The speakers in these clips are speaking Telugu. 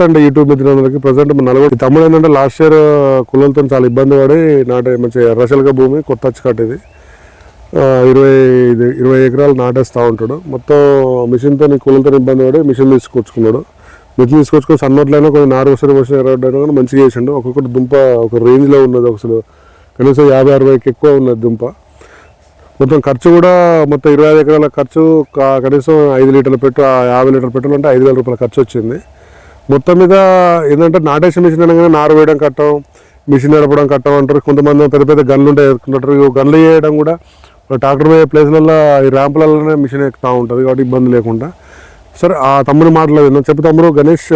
అండి యూట్యూబ్ మిత్రులందరికీ ప్రజెంట్ నల్గొండ తమ్ముడు ఏంటంటే లాస్ట్ ఇయర్ కుళ్ళలతో చాలా ఇబ్బంది పడి నాటే మంచి ఎర్రశలక భూమి కొత్త అచ్చకట్టేది 20 ఎకరాలు నాటేస్తూ ఉంటాడు. మొత్తం మిషన్తో కుళ్ళలతో ఇబ్బంది పడి మిషన్ తీసుకొచ్చుకున్నాడు. మిషన్ తీసుకొచ్చుకొని సన్నట్లైనా కొంచెం నారు వస్తుంది ఎర్రడ్డైనా కానీ మంచిగా చేసిండు. ఒక్కొక్కటి దుంప ఒక రేంజ్లో ఉన్నది, అసలు కనీసం 50-60కి ఎక్కువ ఉన్నది దుంప. మొత్తం ఖర్చు కూడా మొత్తం 25 ఎకరాల ఖర్చు కనీసం 5 లీటర్ల పెట్రోల్ 50 లీటర్ల పెట్రోల్ అంటే 5,000 రూపాయల ఖర్చు వచ్చింది. మొత్తం మీద ఏంటంటే నాటేసే మిషన్ అనగానే నారు వేయడం కట్టం, మిషన్ నడపడం కట్టం అంటారు. కొంతమంది పెద్ద పెద్ద గన్లు ఉంటాయి ఎత్తుకుంటారు. గన్లు వేయడం కూడా ట్రాక్టర్ పోయే ప్లేస్లలో ఈ ర్యాంపులలోనే మిషన్ ఎక్కుతూ ఉంటుంది కాబట్టి ఇబ్బంది లేకుండా. సరే ఆ తమ్ముడు మాట్లాడలేదు చెప్పు తమ్ముడు గణేష్,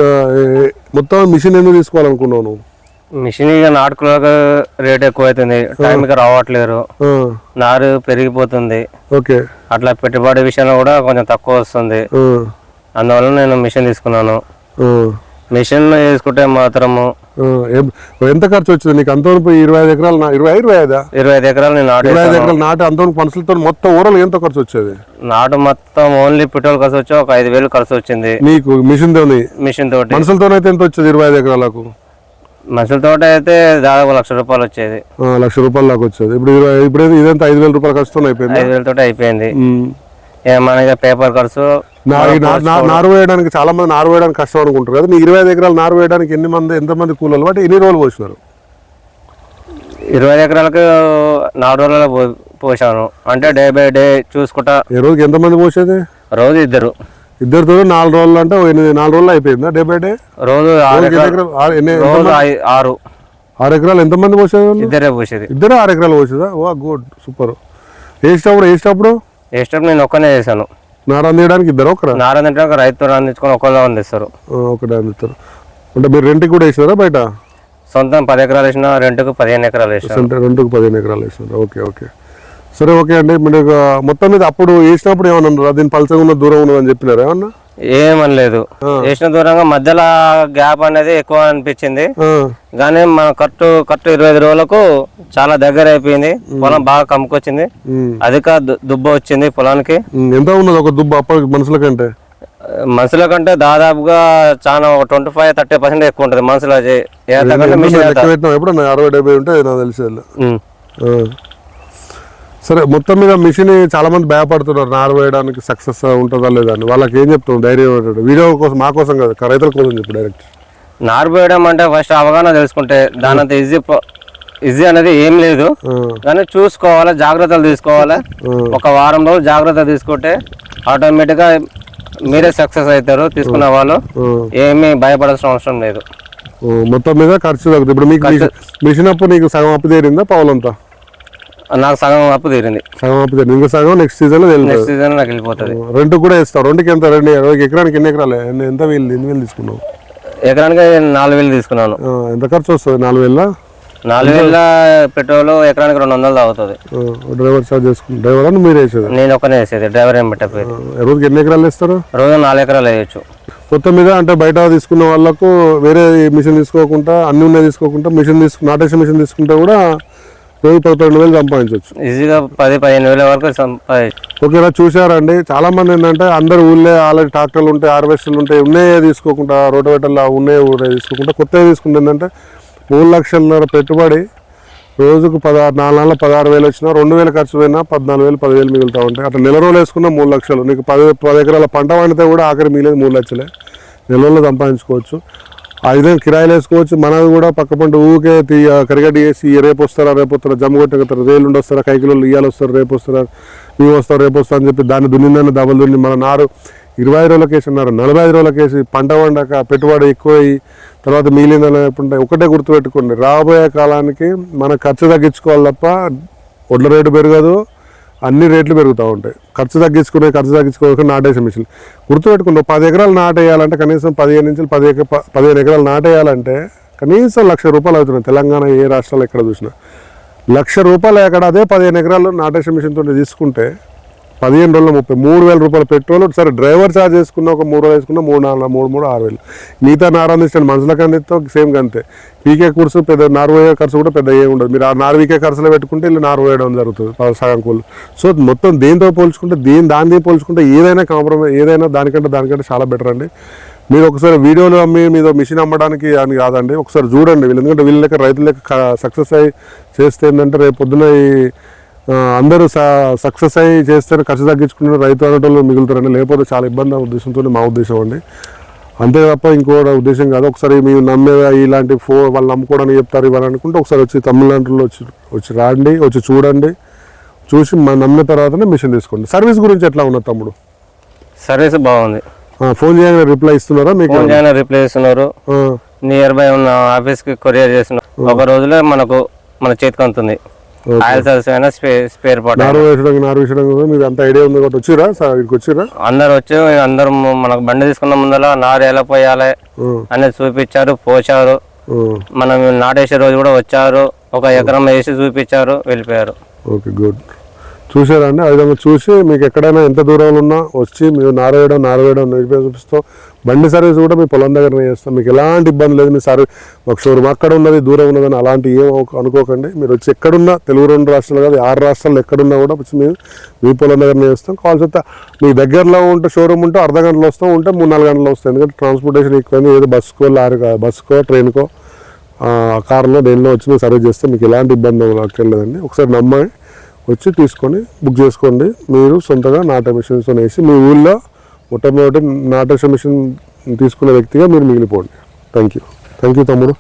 మొత్తం మిషన్ ఎందుకు తీసుకోవాలనుకున్నావు నువ్వు? మిషన్ ఇక నాటుకులకు రేట్ ఎక్కువ అవుతుంది, టైంకి రావట్లేరు, నారు పెరిగిపోతుంది. ఓకే, అట్లా పెట్టుబడి విషయంలో కూడా కొంచెం తక్కువ వస్తుంది. అందువల్ల నేను మిషన్ తీసుకున్నాను. మిషన్ వేసుకుంటే మాత్రము ఎంత ఖర్చు వచ్చింది నీకు? అంత 25 ఎకరాలు 25 ఎకరాలు నేను 25 ఎకరాలు నాటు అంత మనుషులతో మొత్తం ఓవరాల్ ఎంత ఖర్చు వచ్చేది? నాటు మొత్తం ఓన్లీ పెట్రోల్ ఖర్చు వచ్చి ఒక 5,000 ఖర్చు వచ్చింది నీకు మిషన్ తోటి. మనుషులతో అయితే ఎంత వచ్చేది 25 ఎకరాలకు? మనుషులతో అయితే దాదాపు 1,00,000 రూపాయలు వచ్చేది. 1,00,000 రూపాయల దాకా వచ్చేది. ఇప్పుడు ఇదంతా 5,000 రూపాయలు ఖర్చుతో అయిపోయింది. 5,000 తోటి అయిపోయింది. ఏమన్నా పేపర్ ఖర్చు. నారు వేయడానికి చాలా మంది నారు వేయడానికి కష్టం అనుకుంటారు కదా. మీ 25 ఎకరాలు నారు వేయడానికి ఎంతమంది కూలీలు బట్టి ఎన్ని రోజులు పోసినారు? 25 ఎకరాలకు 4 రోజులలో పోసాను. అంటే డే బై డే చూసుకుంటా. ఏ రోజుకి ఎంతమంది పోసేది? రోజు ఇద్దరితో 4 రోజులు అంటే 4 రోజులు అయిపోయిందా డే బై డే? రోజు 6 ఎకరాలు ఎంతమంది పోసేది? ఇద్దరే పోసేది. 6 ఎకరాలు పోసేదా? ఓ గుడ్, సూపర్. వేసేటప్పుడు నేను ఒక్కనే చేశాను. నార అందించడానికి ఇద్దరు? నార అందించడానికి రైతు అందించుకొని ఒకళ్ళు అందిస్తారు. ఒకటే అందిస్తారు. అంటే మీరు రెంట్కి కూడా వేసినారా బయట? సొంతం 10 ఎకరాలు వేసినా, రెంట్కు 15 ఎకరాలు వేసినా. రెంట్కు 15 ఎకరాలు వేసినారు. ఓకే. సరే, ఓకే అండి. మీరు మొత్తం మీద అప్పుడు వేసినప్పుడు ఏమన్నా అన్నారు? దీని పలసగా ఉన్న దూరం ఉన్నదని చెప్పినారు ఏమన్నా? ఏమనలేదు. వేసిన దూరంగా మధ్యలో గ్యాప్ అనేది ఎక్కువ అనిపించింది, కానీ మన కరెక్ట్ 25 రోజులకు చాలా దగ్గర అయిపోయింది. పొలం బాగా కమ్ముకొచ్చింది, అధిక దుబ్బ వచ్చింది పొలానికి. ఎంత ఉన్నది ఒక దుబ్బ అప్పటికి మనుషుల కంటే దాదాపుగా చాలా 25-30% ఎక్కువ ఉంటుంది మనుషుల. ఎప్పుడు 60-70 ఉంటే నాకు తెలిసి. సరే, మొత్తం మీద మిషన్ చాలా మంది భయపడుతున్నారు నారు వేయడానికి సక్సెస్ ఉంటుందా లేదా అని. వాళ్ళకి ఏం చెప్తాం? ధైర్యం వీడియో కోసం, మా కోసం కాదు, రైతుల కోసం చెప్పు డైరెక్ట్. నారు వేయడం అంటే ఫస్ట్ అవగాహన తెలుసుకుంటే దానంత ఈజీ అనేది ఏం లేదు, కానీ చూసుకోవాలి, జాగ్రత్తలు తీసుకోవాలి. ఒక వారం రోజులు జాగ్రత్త తీసుకుంటే ఆటోమేటిక్గా మీరే సక్సెస్ అవుతారు. తీసుకున్న వాళ్ళు ఏమీ భయపడాల్సిన అవసరం లేదు. మొత్తం మీద ఖర్చు తగ్గుతుంది. ఇప్పుడు మీకు మిషన్ అప్పుడు నీకు సగం అప్పు తీరిందా పావులంతా? నాకు సగం అప్పు తీరింది. ఇంకా సగం నెక్స్ట్ సీజన్ నాకు వెళ్ళిపోతుంది. రెంట్ కూడా వేస్తావు? రెండుకి ఎంత? ఎకరానికి ఎన్ని ఎకరాలు? ఎంత ఎన్ని వేలు తీసుకున్నావు? ఎకరానికి 4,000 తీసుకున్నాను. ఎంత ఖర్చు వస్తుంది? 4,000 పెట్రోల్ ఎకరానికి 200 అవుతుంది. డ్రైవర్ చార్జ్ చేసుకుని డ్రైవర్ అని మీరు వేసేది? నేను ఒక్కనే వేసేది, డ్రైవర్ ఏం పెట్టకపోయేది. రోజుకి ఎన్ని ఎకరాలు వేస్తారు? రోజు 4 ఎకరాలు వేయచ్చు. మొత్తం మీద అంటే బయట తీసుకున్న వాళ్ళకు వేరే మిషన్ తీసుకోకుండా, అన్ని ఉన్నాయి తీసుకోకుండా నాటేసే మిషన్ తీసుకుంటే కూడా రోజు 12,000 సంపాదించవచ్చు ఈజీగా. 10-15 వేల వరకు సంపాదించు. ఓకేనా? చూసారండి, చాలా మంది ఏంటంటే అందరు ఊళ్ళే ఆల్రెడీ ట్రాక్టర్లు ఉంటాయి, హార్వెస్టర్లు ఉంటాయి, ఉన్నాయే తీసుకోకుండా, రోటోవేటర్లు ఉన్నాయే తీసుకోకుండా కొత్తగా తీసుకుంటే ఏంటంటే 3,00,000 పెట్టుబడి రోజుకు 4 నెలల 16,000 వచ్చినా 2,000 ఖర్చు పోయినా 14,000 10,000 మిగులుతూ ఉంటాయి. అట్లా నెల రోజులు వేసుకున్నా 3,00,000. నీకు 10 ఎకరాల పంట పండితే కూడా ఆఖరి మిగిలేదు 3,00,000. నెల రోజులు సంపాదించుకోవచ్చు. ఆ విధంగా కిరాయిలు వేసుకోవచ్చు. మనది కూడా పక్క పంట ఊకే కరిగడ్డి వేసి రేపు వస్తారా జమ్ము కొట్టగతారు, రేళ్ళు వస్తారా, కైకిలోళ్ళు ఇయ్యాలు వస్తారు, రేపు వస్తారా, రేపు వస్తారు అని చెప్పి దాన్ని దున్నిందని డబల్ దున్ని మన నారు 25 రోజులకి వేసినారు, 45 రోజులకి వేసి పంట పండాక పెట్టుబడి ఎక్కువ అయ్యి తర్వాత మిగిలిందని ఎప్పుడుంటే ఒకటే గుర్తుపెట్టుకోండి, రాబోయే కాలానికి మన ఖర్చు తగ్గించుకోవాలి తప్ప వడ్ల రేటు పెరగదు, అన్ని రేట్లు పెరుగుతూ ఉంటాయి. ఖర్చు తగ్గించుకోవాలి నాటేసే మిషన్ గుర్తుపెట్టుకుంటాం. 10 ఎకరాలు నాటేయాలంటే కనీసం 15 ఎకరాలు నాటేయాలంటే కనీసం 1,00,000 రూపాయలు అవుతున్నాయి. తెలంగాణ ఏ రాష్ట్రాలు ఎక్కడ చూసినా 1,00,000 రూపాయలు ఎక్కడ. అదే 15 ఎకరాలు నాటేసే మిషన్తో తీసుకుంటే 15 రోజుల 3,000 రూపాయలు పెట్రోల్. సరే, డ్రైవర్ ఛార్జ్ వేసుకున్న ఒక 3 రోజులు వేసుకున్న 6,000. మిగతా నారు అందిస్తాను మనుషులకు అందిస్తాం సేమ్ అంతే. పీకే ఖర్చు పెద్ద, నారు వేయ ఖర్చు కూడా పెద్ద ఏమి ఉండదు. మీరు ఆ నారు వీకే ఖర్చులో పెట్టుకుంటే ఇల్లు నారు వేయడం జరుగుతుంది సగం కూలు. సో మొత్తం దేంతో పోల్చుకుంటే దాని పోల్చుకుంటే ఏదైనా కాంప్రమైజ్, ఏదైనా దానికంటే చాలా బెటర్ అండి. మీరు ఒకసారి వీడియోలో అమ్మి మీద మిషన్ అమ్మడానికి అని కాదండి, ఒకసారి చూడండి వీళ్ళు, ఎందుకంటే వీళ్ళ లెక్క రైతుల లెక్క సక్సెస్ అయ్యి చేస్తే ఏంటంటే రేపు పొద్దున ఈ అందరూ సక్సెస్ అయ్యి చేస్తే ఖర్చు తగ్గించుకున్న రైతు అనేటోళ్ళు మిగులుతారండి, లేకపోతే చాలా ఇబ్బంది ఉద్దేశంతో మా ఉద్దేశం అండి, అంతే తప్ప ఇంకో ఉద్దేశం కాదు. ఒకసారి మీరు నమ్మే ఇలాంటి వాళ్ళు నమ్ముకోవడానికి చెప్తారు ఇవ్వాలి అనుకుంటే ఒకసారి వచ్చి తమిళనాడులో వచ్చి రాండి, వచ్చి చూడండి, చూసి నమ్మిన తర్వాతనే మిషన్ తీసుకోండి. సర్వీస్ గురించి ఎట్లా ఉన్నది తమ్ముడు? సర్వీస్ బాగుంది. ఫోన్ చేయగానే రిప్లై ఇస్తున్నారా? మీకు ఫోన్ చేయగానే రిప్లై ఇస్తున్నారు, నియర్ బై ఉన్న ఆఫీస్ కి కొరియర్ చేస్తున్నారు, ఒక రోజులో మన చేతికి అందుతుంది. ఆయిల్ సర్వీస్ అయినా స్పేర్ పార్ట్ నారు వేసడం మీకు అంత ఐడియా ఉంది కాబట్టి వచ్చిరా ఇక్కడికి వచ్చిరా? అందరు వచ్చి అందరు మనకు బండి తీసుకున్న ముందర నారు ఎలా పోయాలి అనేది చూపించారు, పోచారు. మనం నాటేసే రోజు కూడా వచ్చారు, 1 ఎకరం వేసి చూపించారు, వెళ్ళిపోయారు. Okay, good. చూసారా అండి? ఆ విధంగా చూసి మీకు ఎక్కడైనా ఎంత దూరంలో ఉన్నా వచ్చి మీరు నారవేయడం నిలిపి చూపిస్తాం. బండి సర్వీస్ కూడా మీ పొలం దగ్గరనే చేస్తాం, మీకు ఎలాంటి ఇబ్బంది లేదు. మీ సర్వీస్ ఒక షోరూమ్ అక్కడ ఉన్నది, దూరం ఉన్నదని అలాంటి ఏం అనుకోకండి. మీరు వచ్చి ఎక్కడున్నా, తెలుగు 2 రాష్ట్రాలు కాదు 6 రాష్ట్రాల్లో ఎక్కడున్నా కూడా వచ్చి మీరు మీ పొలం దగ్గరనే చేస్తాం. కావాల్సి మీ దగ్గరలో ఉంటే షోరూమ్ ఉంటే అర్ధ గంటలో వస్తాం, ఉంటే 3-4 గంటలు వస్తాయి. ఎందుకంటే ట్రాన్స్పోర్టేషన్ ఎక్కువైంది, ఏదో బస్సుకో ట్రైన్కో కార్లో దేనిలో వచ్చి మీరు సర్వీస్ చేస్తే మీకు ఎలాంటి ఇబ్బంది అక్కర్లేదండి. ఒకసారి నమ్మాయి వచ్చి తీసుకొని బుక్ చేసుకోండి. మీరు సొంతగా నాటే మిషన్స్తో వేసి మీ ఊళ్ళో మొట్టమొదటి నాటే మిషన్ తీసుకునే వ్యక్తిగా మీరు మిగిలిపోండి. థ్యాంక్ యూ తమ్ముడు.